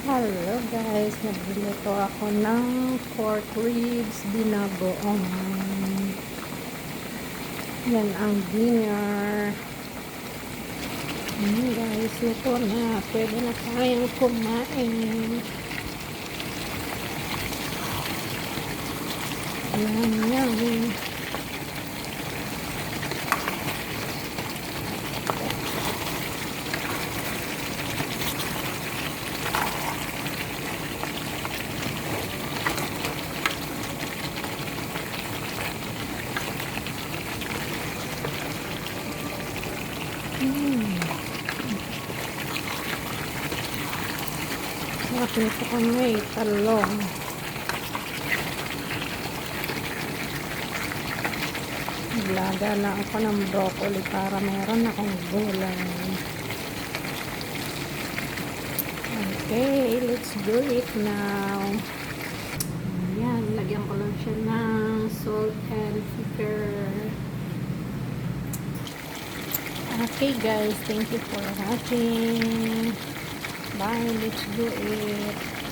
Hello guys, nagluluto ako ng pork ribs binagoong. Yan ang dinner. Guys, luto na. Pwede na tayong kumain. Yummy. Nakita ko may talong. Naglaga na ako ng broccoli para meron akong gulay. Okay, let's do it now. Ayan, lagyan ko lang siya ng salt and pepper. Okay guys, thank you for watching. Bye, let's do it.